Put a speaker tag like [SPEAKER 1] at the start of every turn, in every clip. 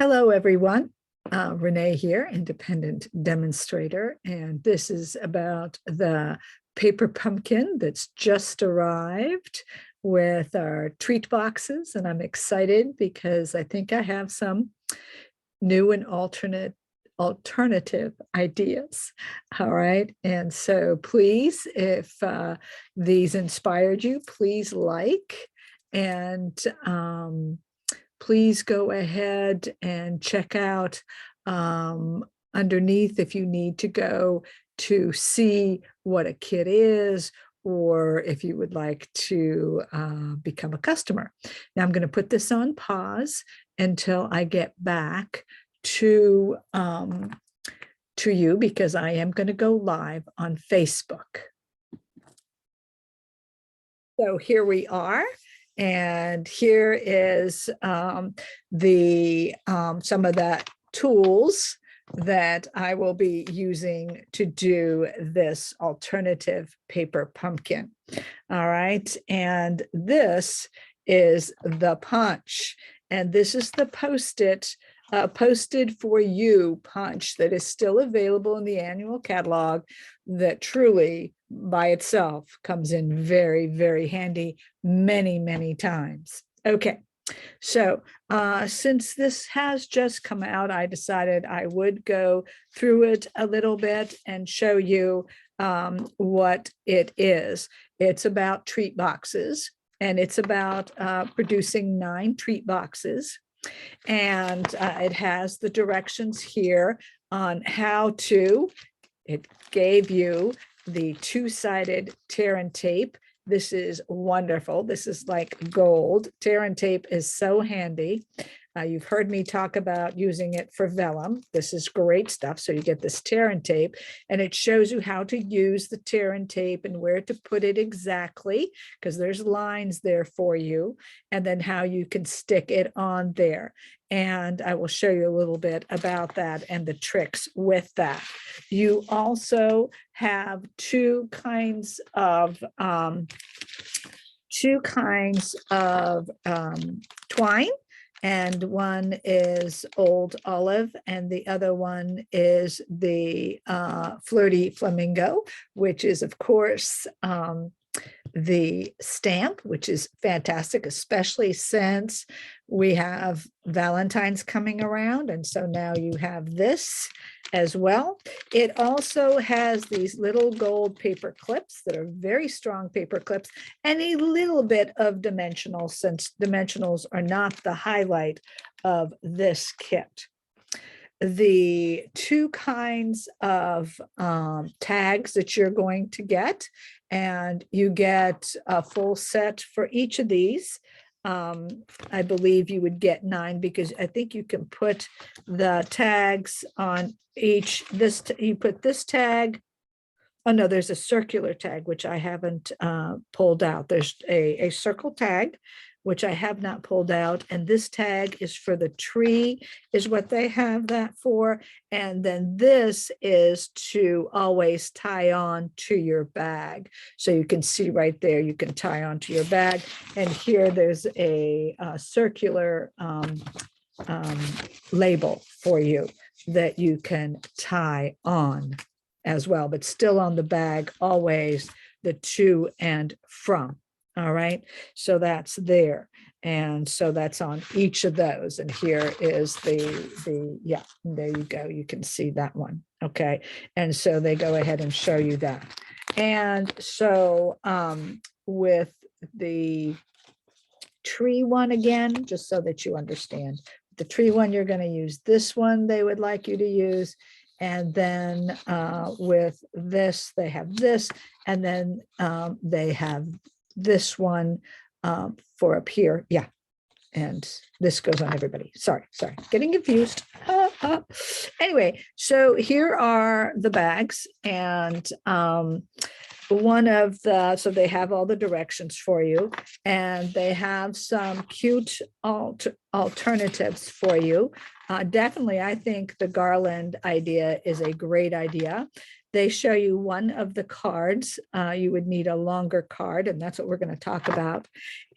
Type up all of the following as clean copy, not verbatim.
[SPEAKER 1] Hello, everyone. Renee here, independent demonstrator, and this is about the paper pumpkin that's just arrived with our treat boxes, and I'm excited because I think I have some new and alternative ideas. All right, and so please, if these inspired you, please like and please go ahead and check out underneath if you need to go to see what a kit is, or if you would like to become a customer. Now I'm going to put this on pause until I get back to you, because I am going to go live on Facebook. So here we are. And here is some of the tools that I will be using to do this alternative paper pumpkin. All right. And this is the punch. And this is the Post-it posted for you punch that is still available in the annual catalog, that truly by itself comes in very, very handy many times. Okay, so since this has just come out, I decided I would go through it a little bit and show you what it is. It's about treat boxes, and it's about producing 9 treat boxes. And it has the directions here on how to. It gave you the 2-sided tear and tape. This is wonderful. This is like gold. Tear and tape is so handy. You've heard me talk about using it for vellum. This is great stuff. So you get this tear and tape, and it shows you how to use the tear and tape and where to put it exactly, because there's lines there for you, and then how you can stick it on there. And I will show you a little bit about that and the tricks with that. You also have two kinds of twine. And one is old olive, and the other one is the flirty flamingo, which is, of course, the stamp, which is fantastic, especially since we have Valentine's coming around. And so now you have this as well. It also has these little gold paper clips that are very strong paper clips, and a little bit of dimensional, since dimensionals are not the highlight of this kit. The 2 kinds of tags that you're going to get, and you get a full set for each of these. I believe you would get 9, because I think you can put the tags on each. You put this tag. Oh no, there's a circular tag, which I haven't pulled out. There's a circle tag, which I have not pulled out. And this tag is for the tree, is what they have that for. And then this is to always tie on to your bag. So you can see right there, you can tie onto your bag. And here there's a circular label for you that you can tie on as well, but still on the bag, always the to and from. All right, so that's and so that's on each of those. And here is yeah, there you go. You can see that one. Okay, and so they go ahead and show you that. And so with the tree one, again, just so that you understand, the tree one, you're going to use this one they would like you to use. And then with this, they have this, and then they have this one for up here. Yeah. And this goes on everybody. Sorry, getting confused. Anyway, so here are the bags, and so they have all the directions for you, and they have some cute alternatives for you. Definitely, I think the garland idea is a great idea. they show you one of the cards. You would need a longer card, and that's what we're going to talk about.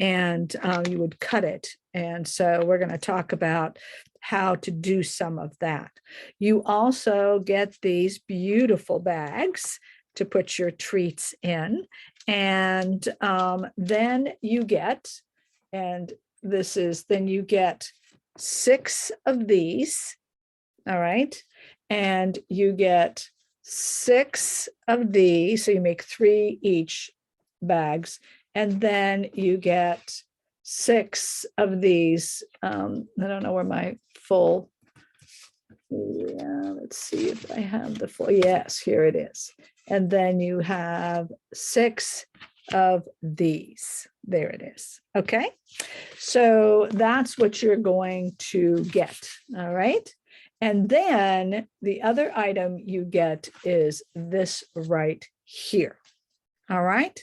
[SPEAKER 1] And you would cut it. And so we're going to talk about how to do some of that. You also get these beautiful bags to put your treats in. And then you get, and this is, then you get 6 of these. All right. And you get 6 of these. So you make 3 each bags. And then you get 6 of these. I don't know where my full, yeah, let's see if I have the full, yes, here it is. And then you have 6 of these. There it is. Okay. So that's what you're going to get. All right. And then the other item you get is this right here. All right.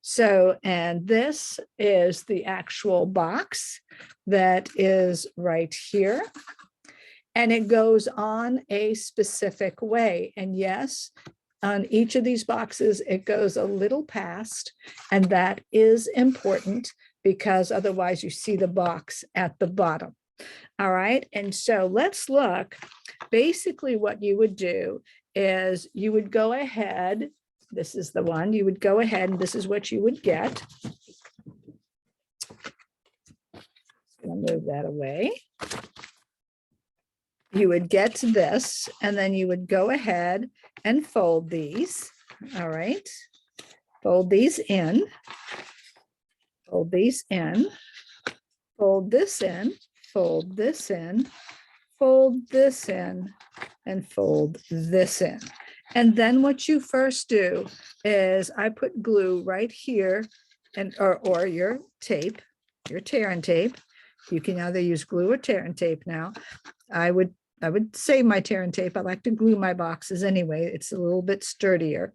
[SPEAKER 1] So, and this is the actual box that is right here. And it goes on a specific way. And yes, on each of these boxes, it goes a little past, and that is important because otherwise you see the box at the bottom. All right. And so let's look. Basically, what you would do is you would go ahead. This is the one you would go ahead, and this is what you would get. I'll move that away. You would get this, and then you would go ahead and fold these. All right. Fold these in. Fold these in. Fold this in. Fold this in. Fold this in. And fold this in. And then what you first do is I put glue right here, and or your tape, your tear and tape. You can either use glue or tear and tape now. I would save my tear and tape. I like to glue my boxes anyway. It's a little bit sturdier.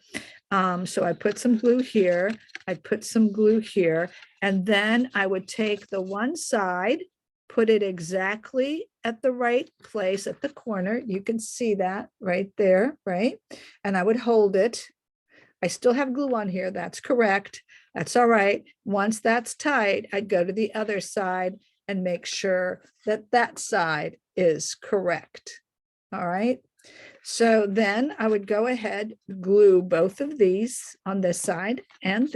[SPEAKER 1] So I put some glue here. I put some glue here. And then I would take the one side, put it exactly at the right place at the corner. You can see that right there, right? And I would hold it. I still have glue on here. That's correct. That's all right. Once that's tight, I'd go to the other side and make sure that that side is correct. All right. So then I would go ahead, glue both of these on this side, and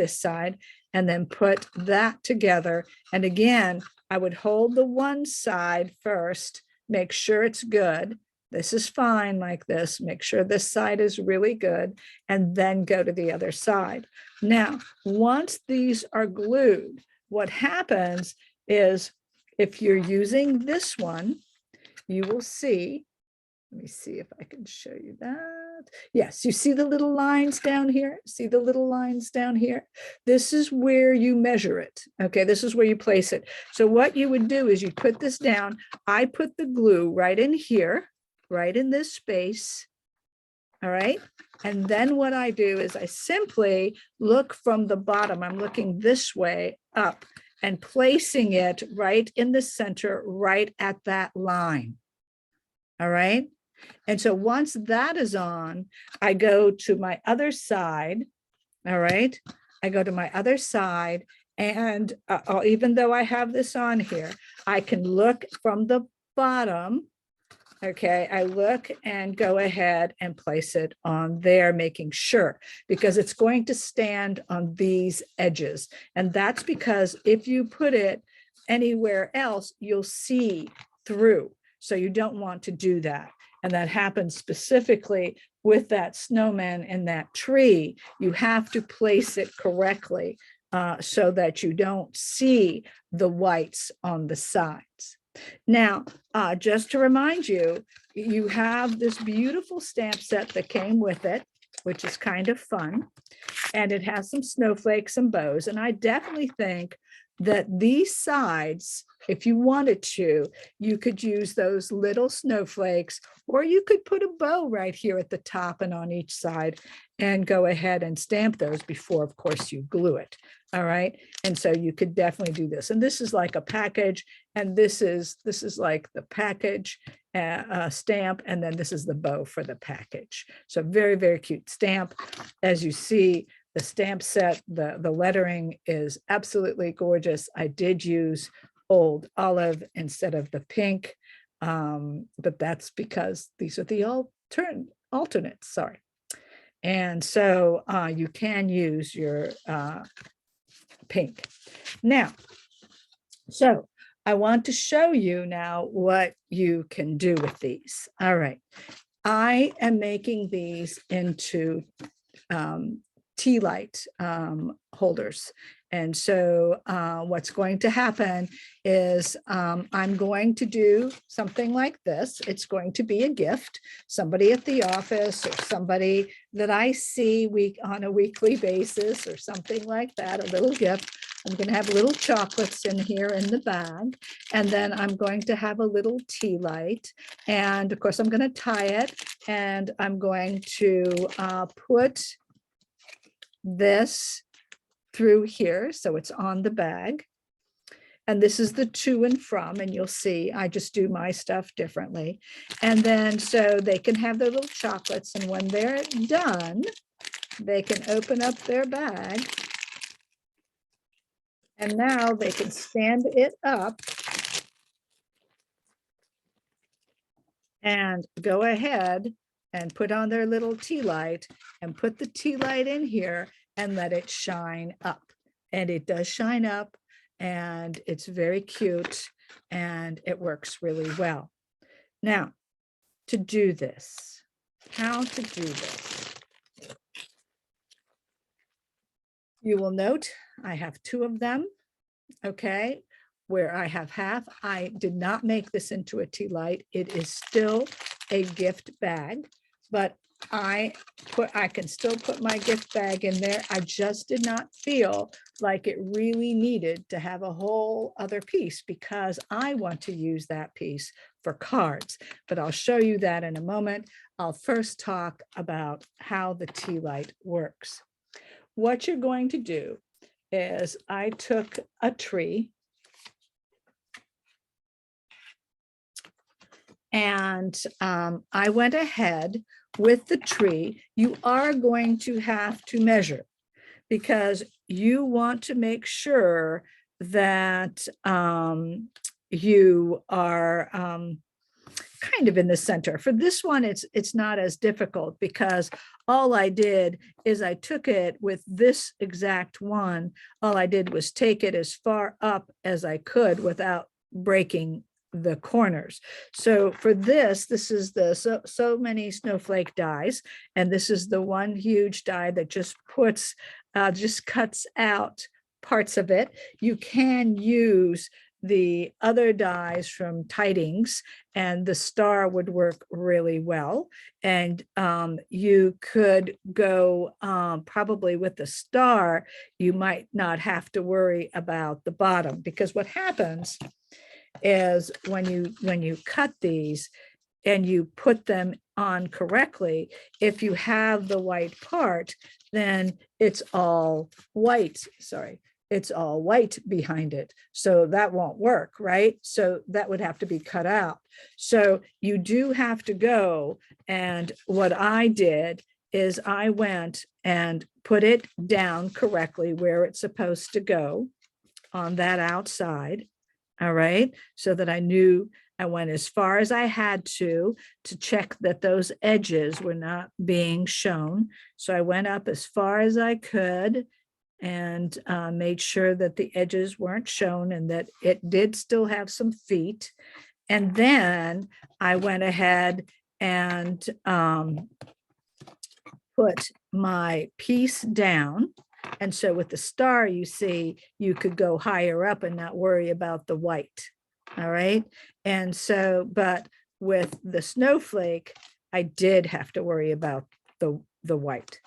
[SPEAKER 1] then put that together. And again, I would hold the one side first, make sure it's good. This is fine like this. Make sure this side is really good, and then go to the other side. Now, once these are glued, what happens is if you're using this one, you will see, let me see if I can show you that. Yes, you see the little lines down here? See the little lines down here? This is where you measure it. Okay, this is where you place it. So what you would do is you put this down. I put the glue right in here, right in this space. All right. And then what I do is I simply look from the bottom. I'm looking this way up and placing it right in the center, right at that line. All right. And so once that is on, I go to my other side. All right. I go to my other side, and even though I have this on here, I can look from the bottom. Okay, I look and go ahead and place it on there, making sure, because it's going to stand on these edges. And that's because if you put it anywhere else, you'll see through. So you don't want to do that. And that happens specifically with that snowman and that tree. You have to place it correctly so that you don't see the whites on the sides. Now, just to remind you, you have this beautiful stamp set that came with it, which is kind of fun. And it has some snowflakes and bows. And I definitely think that these sides, if you wanted to, you could use those little snowflakes, or you could put a bow right here at the top and on each side and go ahead and stamp those before, of course, you glue it. All right. And so you could definitely do this. And this is like a package. And this is like the package. stamp, and then this is the bow for the package. So very, very cute stamp. As you see, the stamp set, the lettering is absolutely gorgeous. I did use old olive instead of the pink, but that's because these are the alternates, sorry. And so you can use your pink. Now, so I want to show you now what you can do with these. All right. I am making these into tea light holders. And so what's going to happen is I'm going to do something like this. It's going to be a gift, somebody at the office or somebody that I see on a weekly basis or something like that, a little gift. I'm going to have little chocolates in here in the bag. And then I'm going to have a little tea light. And of course, I'm going to tie it, and I'm going to put this through here, so it's on the bag. And this is the to and from, and you'll see I just do my stuff differently. And then so they can have their little chocolates, and when they're done, they can open up their bag, and now they can stand it up and go ahead and put on their little tea light and put the tea light in here and let it shine up. And it does shine up, and it's very cute, and it works really well. Now, to do this, how to do this. You will note I have 2 of them, okay, where I have half. I did not make this into a tea light. It is still a gift bag, but I can still put my gift bag in there. I just did not feel like it really needed to have a whole other piece because I want to use that piece for cards, but I'll show you that in a moment. I'll first talk about how the tea light works. What you're going to do is I took a tree and I went ahead with the tree. You are going to have to measure because you want to make sure that you are kind of in the center. For this one, it's not as difficult because all I did is I took it with this exact one. All I did was take it as far up as I could without breaking the corners. So for this is the so many snowflake dies, and this is the one huge die that just cuts out parts of it. You can use the other dies from Tidings, and the star would work really well. And you could go probably with the star, you might not have to worry about the bottom, because what happens is when you cut these and you put them on correctly, if you have the white part, then it's all white. Sorry, it's all white behind it. So that won't work, right? So that would have to be cut out. So you do have to go. And what I did is I went and put it down correctly where it's supposed to go on that outside. All right, so that I knew I went as far as I had to check that those edges were not being shown. So I went up as far as I could and made sure that the edges weren't shown and that it did still have some feet. And then I went ahead and put my piece down. And so with the star, you see, you could go higher up and not worry about the white. All right. And so, but with the snowflake, I did have to worry about the white.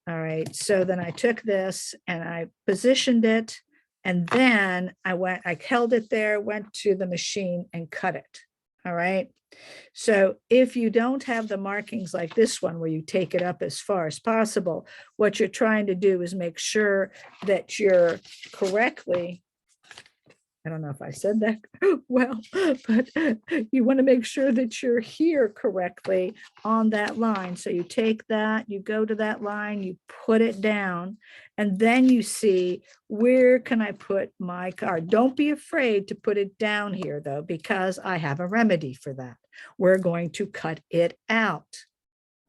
[SPEAKER 1] All right. So then I took this and I positioned it, and then I held it there, went to the machine and cut it. All right. So if you don't have the markings like this one, where you take it up as far as possible, what you're trying to do is make sure that you're correctly, I don't know if I said that well, but you want to make sure that you're here correctly on that line. So you take that, you go to that line, you put it down, and then you see, where can I put my card? Don't be afraid to put it down here though, because I have a remedy for that. We're going to cut it out.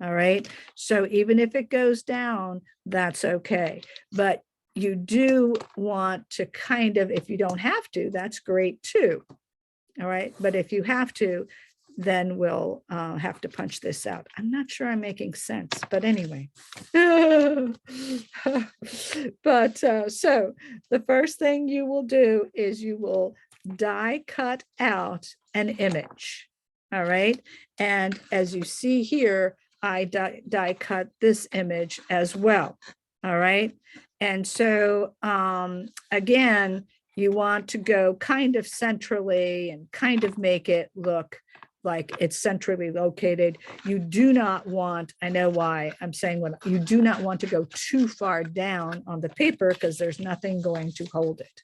[SPEAKER 1] All right. So even if it goes down, that's okay. But you do want to kind of, if you don't have to, that's great too. All right. But if you have to, then we'll have to punch this out. I'm not sure I'm making sense, but anyway. But so the first thing you will do is you will die cut out an image. All right. And as you see here, I die cut this image as well. All right. And so again, you want to go kind of centrally and kind of make it look like it's centrally located. You do not want, I know why I'm saying what, you do not want to go too far down on the paper because there's nothing going to hold it.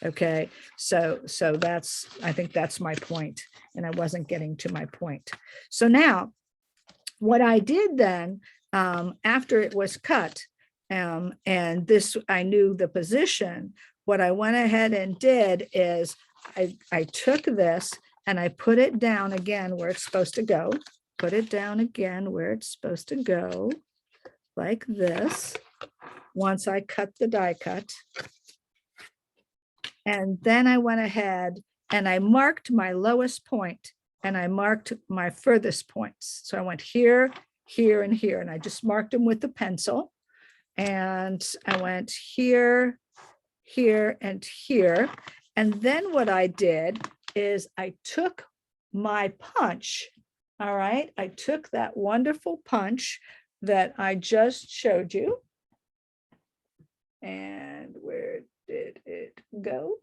[SPEAKER 1] Okay, so that's, I think that's my point, and I wasn't getting to my point. So now what I did then, after it was cut, and this, I knew the position, what I went ahead and did is I took this and I put it down again where it's supposed to go, put it down again where it's supposed to go, like this, once I cut the die cut. And then I went ahead and I marked my lowest point and I marked my furthest points. So I went here, here, and here, and I just marked them with the pencil. And I went here, here, and here. And then what I did is I took my punch. All right, I took that wonderful punch that I just showed you. And where did it go?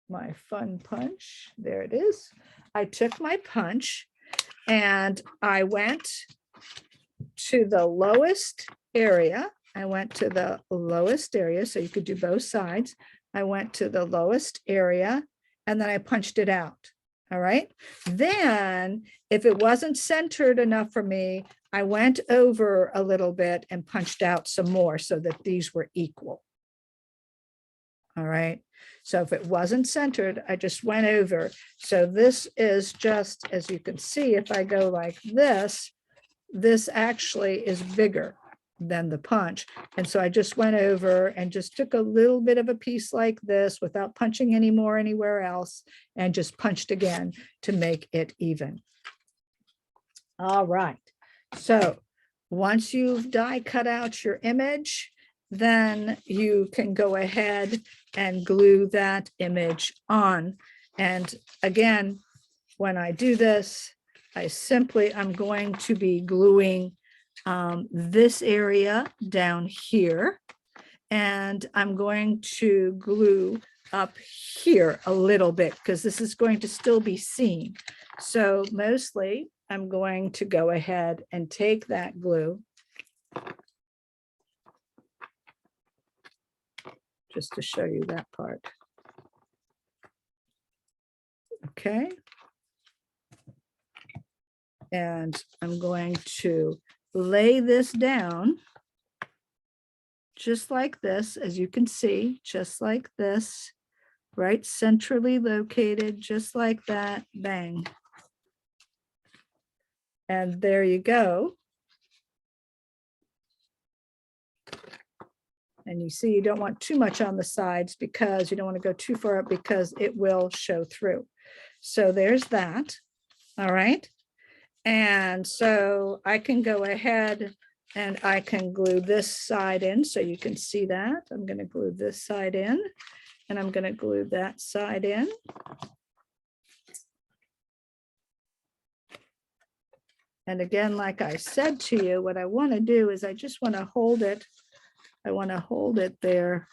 [SPEAKER 1] My fun punch. There it is. I took my punch and I went to the lowest area. I went to the lowest area, so you could do both sides. I went to the lowest area and then I punched it out. All right. Then if it wasn't centered enough for me, I went over a little bit and punched out some more so that these were equal. All right. So if it wasn't centered, I just went over. So this is just, as you can see, if I go like this, this actually is bigger than the punch. And so I just went over and just took a little bit of a piece like this without punching any more anywhere else and just punched again to make it even. All right. So once you've die cut out your image, then you can go ahead and glue that image on. And again, when I do this, I'm going to be gluing this area down here, and I'm going to glue up here a little bit because this is going to still be seen. So mostly I'm going to go ahead and take that glue just to show you that part. Okay. And I'm going to lay this down just like this, as you can see, just like this, right? Centrally located, just like that, bang. And there you go. And you see, you don't want too much on the sides because you don't want to go too far up because it will show through. So there's that. All right. And so I can go ahead and I can glue this side in so you can see that. I'm going to glue this side in and I'm going to glue that side in. And again, like I said to you, what I want to do is I just want to hold it. I want to hold it there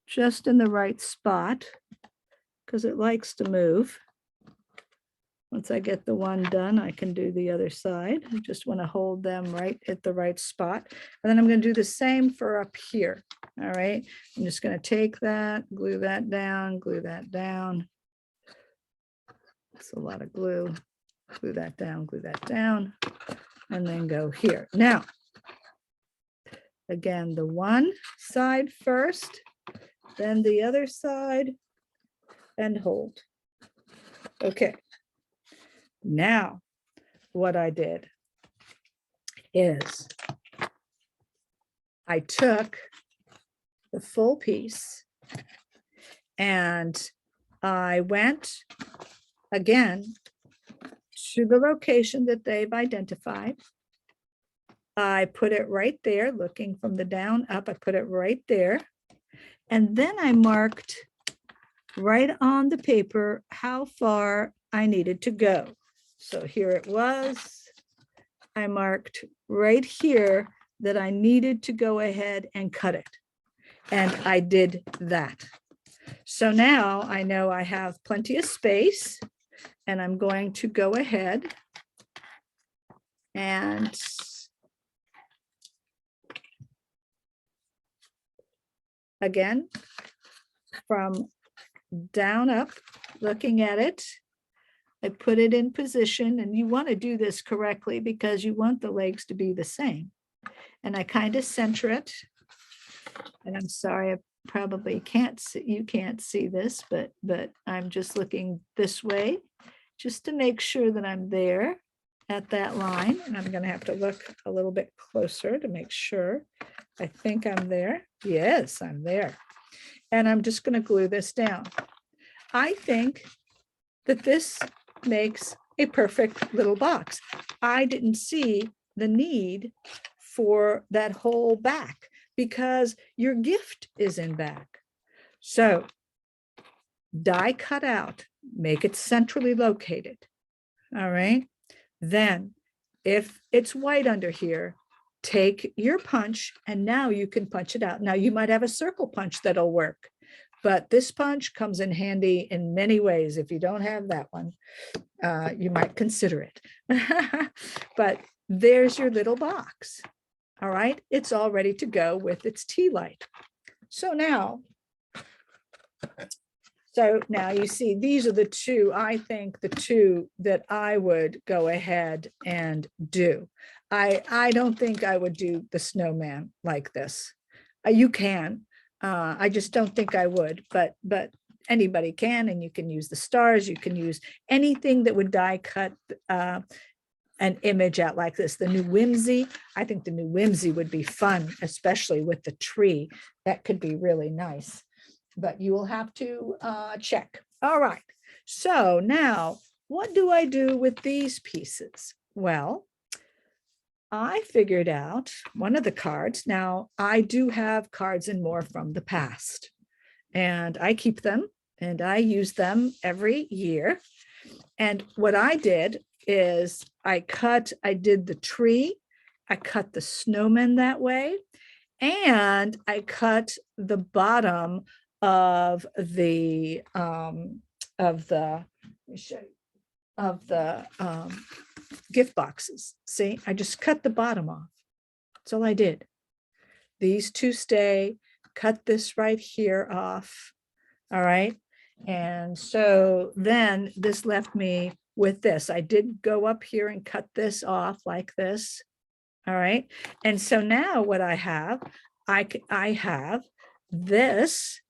[SPEAKER 1] just in the right spot because it likes to move. Once I get the one done, I can do the other side. I just want to hold them right at the right spot. And then I'm going to do the same for up here. All right. I'm just going to take that, glue that down, glue that down. It's a lot of glue. Glue that down, and then go here. Now, again, the one side first, then the other side, and hold. Okay. Now, what I did is I took the full piece and I went again to the location that they've identified. I put it right there, looking from the down up, I put it right there. And then I marked right on the paper how far I needed to go. So here it was. I marked right here that I needed to go ahead and cut it. And I did that. So now I know I have plenty of space, and I'm going to go ahead and again, from down up, looking at it, I put it in position, and you want to do this correctly because you want the legs to be the same. And I kind of center it. And I'm sorry, I probably can't see, you can't see this, but I'm just looking this way just to make sure that I'm there at that line. And I'm going to have to look a little bit closer to make sure. I think I'm there. Yes, I'm there. And I'm just going to glue this down. I think that this makes a perfect little box. I didn't see the need for that whole back because your gift is in back. So die cut out, make it centrally located. All right. Then if it's white under here, take your punch and now you can punch it out. Now you might have a circle punch that'll work, but this punch comes in handy in many ways. If you don't have that one, you might consider it. But there's your little box. All right, it's all ready to go with its tea light. So now you see, these are the two, I think the two that I would go ahead and do. I don't think I would do the snowman like this. You can, I just don't think I would, but anybody can, and you can use the stars, you can use anything that would die cut an image out like this. The new whimsy, I think the new whimsy would be fun, especially with the tree. That could be really nice, but you will have to check. All right, so now what do I do with these pieces? Well, I figured out one of the cards. Now I do have cards and more from the past, and I keep them and I use them every year. And what I did is I did the tree, I cut the snowman that way, and I cut the bottom of the gift boxes. See, I just cut the bottom off. That's all I did. These two stay, cut this right here off. All right. And so then this left me with this. I did go up here and cut this off like this. All right. And so now what I have, I have this,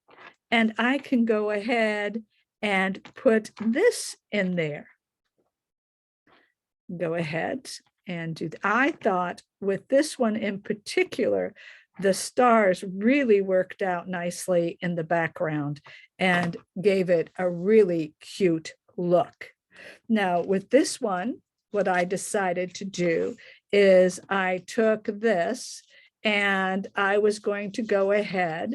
[SPEAKER 1] and I can go ahead and put this in there. Go ahead and do. I thought with this one in particular, the stars really worked out nicely in the background and gave it a really cute look. Now with this one, what I decided to do is I took this and I was going to go ahead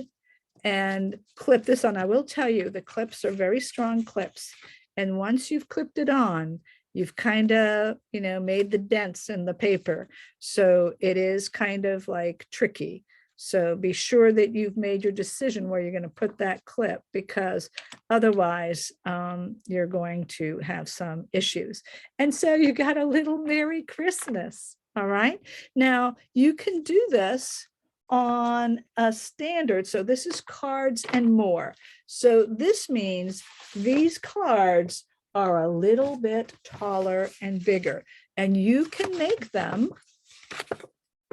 [SPEAKER 1] and clip this on. I will tell you, the clips are very strong clips. And once you've clipped it on, you've kind of, made the dents in the paper. So it is kind of like tricky. So be sure that you've made your decision where you're going to put that clip, because otherwise you're going to have some issues. And so you got a little Merry Christmas. All right. Now you can do this on a standard. So this is cards and more. So this means these cards are a little bit taller and bigger, and you can make them.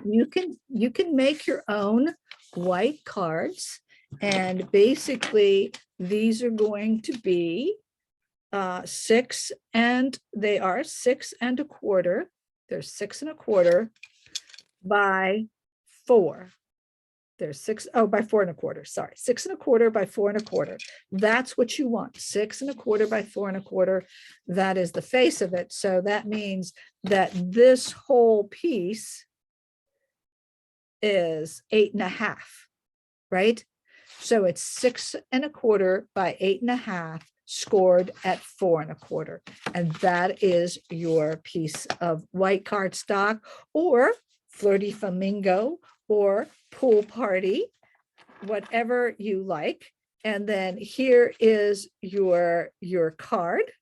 [SPEAKER 1] You can make your own white cards, and basically these are going to be 6, and they are 6 1/4. They're 6 1/4 by 4. There's 6, oh, by 4 1/4, sorry, 6 1/4 by 4 1/4. That's what you want, 6 1/4 by 4 1/4. That is the face of it. So that means that this whole piece is 8 1/2, right? So it's 6 1/4 by 8 1/2 scored at 4 1/4. And that is your piece of white cardstock, or Flirty Flamingo, or Pool Party, whatever you like. And then here is your card.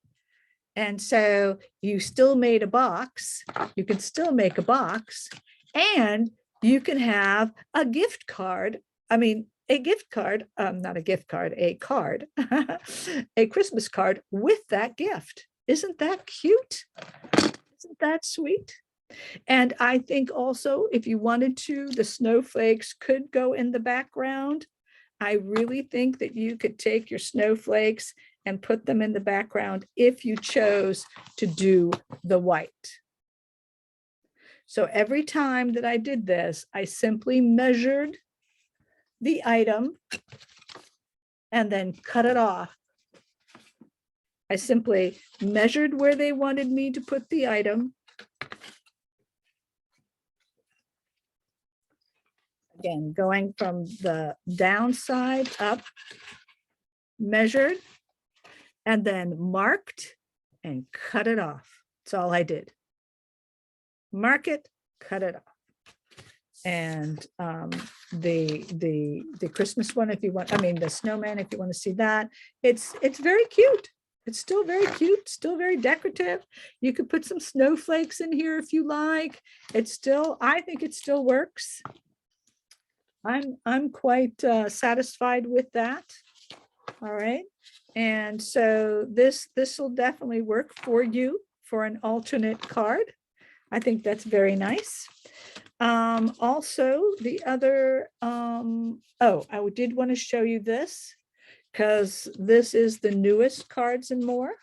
[SPEAKER 1] And so you still made a box. You can still make a box, and you can have a gift card. I mean, a gift card, not a gift card, a card, a Christmas card with that gift. Isn't that cute? Isn't that sweet? And I think also, if you wanted to, the snowflakes could go in the background. I really think that you could take your snowflakes and put them in the background if you chose to do the white. So every time that I did this, I simply measured the item and then cut it off. I simply measured where they wanted me to put the item. Again, going from the downside up, measured, and then marked and cut it off. That's all I did. Mark it, cut it off. And the Christmas one, if you want, I mean the snowman, if you want to see that, it's very cute. It's still very cute, still very decorative. You could put some snowflakes in here if you like. It's still, I think it still works. I'm quite satisfied with that. All right. And so this will definitely work for you for an alternate card. I think that's very nice. Also, the other, oh, I did want to show you this, because this is the newest Cards and More.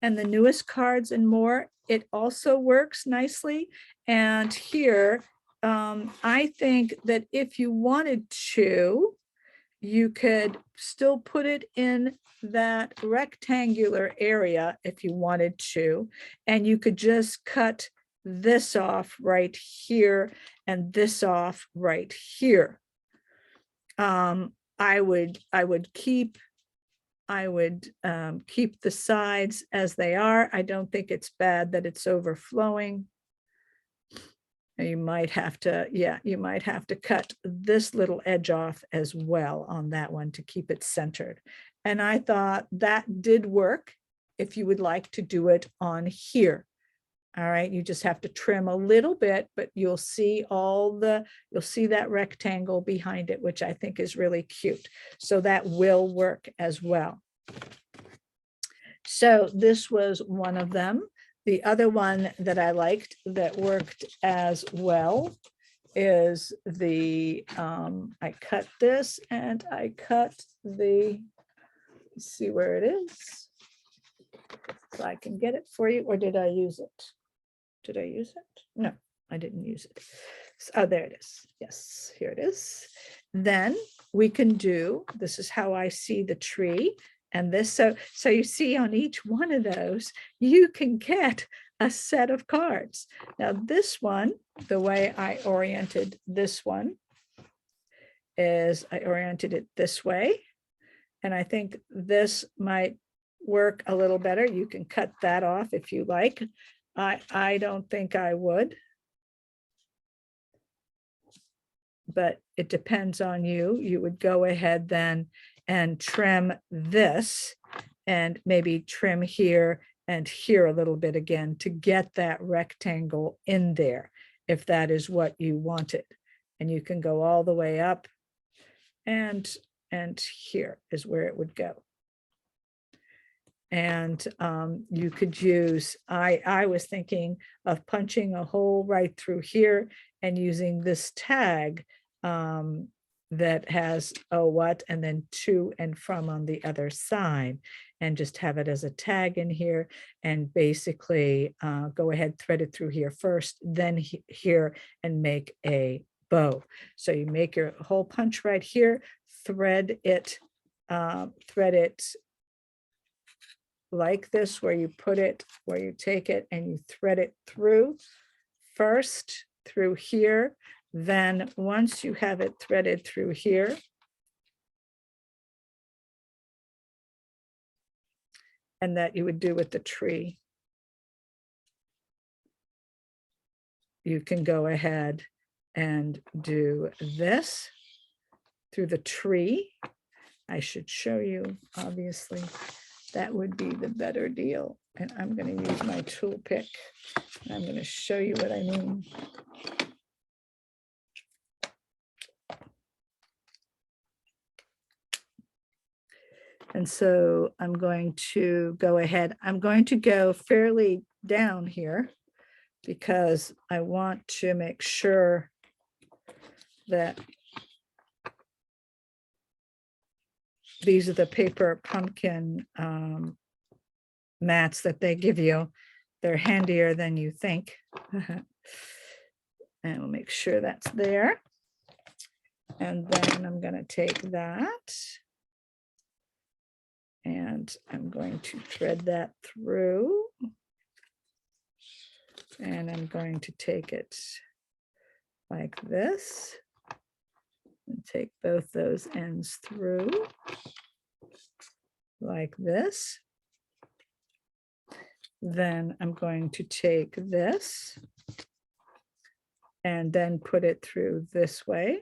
[SPEAKER 1] And the newest Cards and More, it also works nicely. And here, I think that if you wanted to, you could still put it in that rectangular area if you wanted to, and you could just cut this off right here and this off right here. I would keep the sides as they are. I don't think it's bad that it's overflowing. You might have to, yeah, you might have to cut this little edge off as well on that one to keep it centered. And I thought that did work if you would like to do it on here. All right, you just have to trim a little bit, but you'll see you'll see that rectangle behind it, which I think is really cute. So that will work as well. So this was one of them. The other one that I liked that worked as well is the, I cut this and I cut the, let's see where it is. So I can get it for you, or did I use it? Did I use it? No, I didn't use it. Oh, there it is. Yes, here it is. Then we can do, this is how I see the tree. And this, so you see on each one of those, you can get a set of cards. Now this one, the way I oriented this one is I oriented it this way. And I think this might work a little better. You can cut that off if you like. I don't think I would. but it depends on you. You would go ahead then and trim this and maybe trim here and here a little bit again to get that rectangle in there, if that is what you wanted. And you can go all the way up, and here is where it would go. And you could use, I was thinking of punching a hole right through here and using this tag that has a what and then to and from on the other side, and just have it as a tag in here, and basically go ahead, thread it through here first, then here, and make a bow. So you make your hole punch right here, thread it like this, where you put it, where you take it and you thread it through first through here. Then once you have it threaded through here, and that you would do with the tree, you can go ahead and do this through the tree. I should show you, obviously, that would be the better deal. And I'm going to use my tool pick. I'm going to show you what I mean. And so I'm going to go ahead. I'm going to go fairly down here because I want to make sure that these are the paper pumpkin mats that they give you. They're handier than you think. And we'll make sure that's there. And then I'm going to take that and I'm going to thread that through. And I'm going to take it like this and take both those ends through like this. Then I'm going to take this and then put it through this way.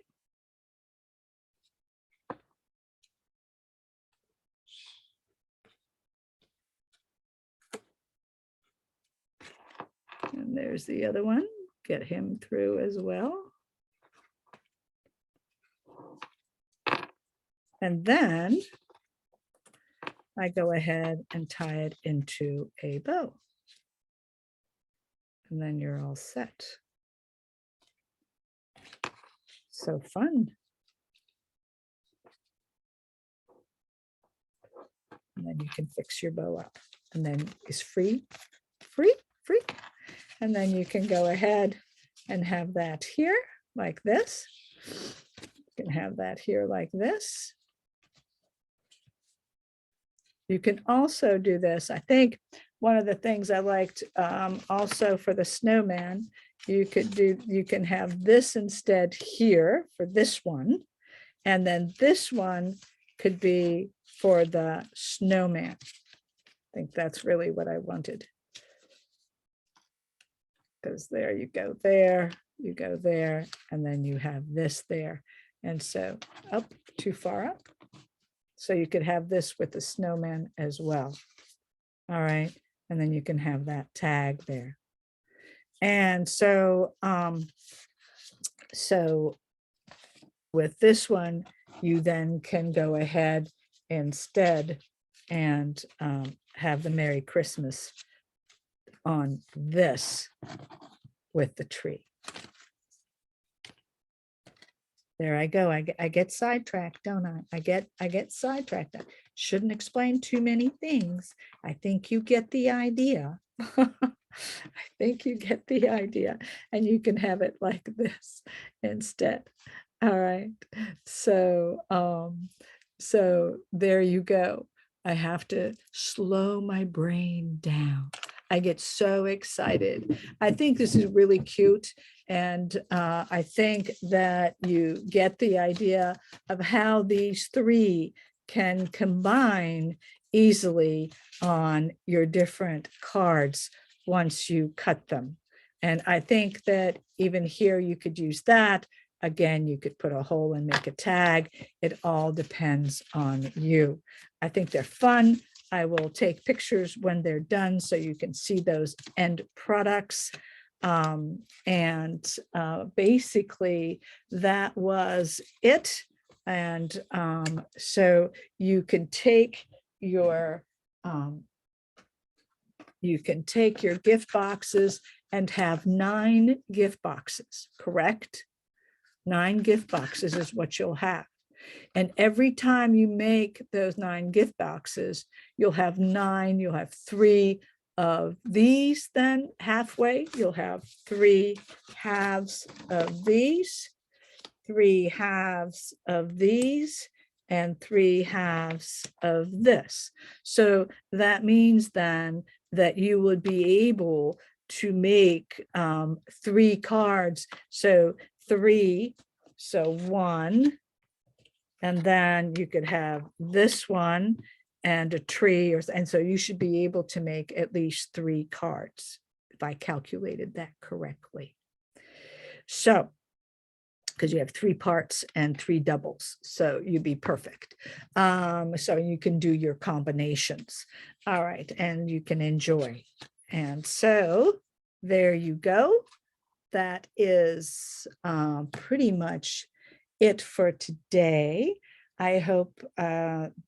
[SPEAKER 1] And there's the other one. Get him through as well. And then I go ahead and tie it into a bow. And then you're all set. So fun. And then you can fix your bow up. And then it's free. And then you can go ahead and have that here like this. You can have that here like this. You can also do this. I think one of the things I liked also for the snowman, you can have this instead here for this one. And then this one could be for the snowman. I think that's really what I wanted. Because there you go there, you go there, and then you have this there. And so up, too far up. So you could have this with the snowman as well. All right. And then you can have that tag there. And so, so with this one, you then can go ahead instead and have the Merry Christmas on this with the tree. There I go. I get sidetracked, don't I? I get sidetracked. I shouldn't explain too many things. I think you get the idea. I think you get the idea, and you can have it like this instead. All right. So so there you go. I have to slow my brain down. I get so excited. I think this is really cute. And I think that you get the idea of how these three can combine easily on your different cards once you cut them. And I think that even here you could use that Again, you could put a hole and make a tag. It all depends on you. I think they're fun. I will take pictures when they're done so you can see those end products. Basically, that was it. And so you can take your gift boxes and have 9 gift boxes, correct? 9 gift boxes is what you'll have. And every time you make those 9 gift boxes, you'll have 3 of these, then halfway, you'll have 3 halves of these, 3 halves of these, and 3 halves of this. So that means then that you would be able to make 3 cards. So 3, so 1, and then you could have this one and a tree, and so you should be able to make at least 3 cards, if I calculated that correctly. So, because you have 3 parts and 3 doubles, so you'd be perfect. So you can do your combinations. All right, and you can enjoy. And so there you go. That is pretty much it for today. I hope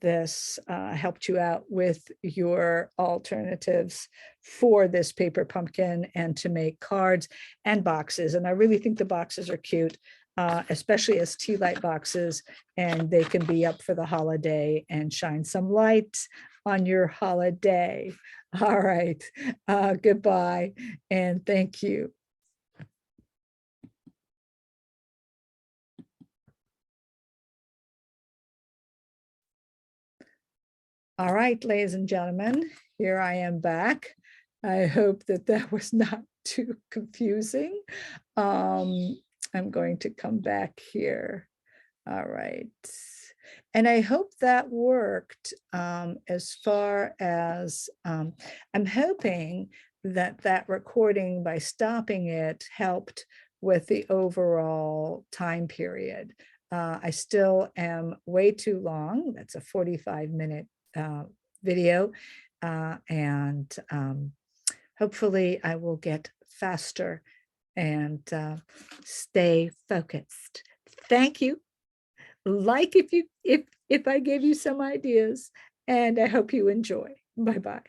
[SPEAKER 1] this helped you out with your alternatives for this paper pumpkin and to make cards and boxes. And I really think the boxes are cute, especially as tea light boxes, and they can be up for the holiday and shine some light on your holiday. All right, goodbye and thank you. All right, ladies and gentlemen, here I am back. I hope that that was not too confusing. I'm going to come back here. All right. And I hope that worked as far as I'm hoping that that recording, by stopping it, helped with the overall time period. I still am way too long. That's a 45-minute video, and hopefully I will get faster and stay focused. Thank you. Like if I gave you some ideas, and I hope you enjoy. Bye-bye.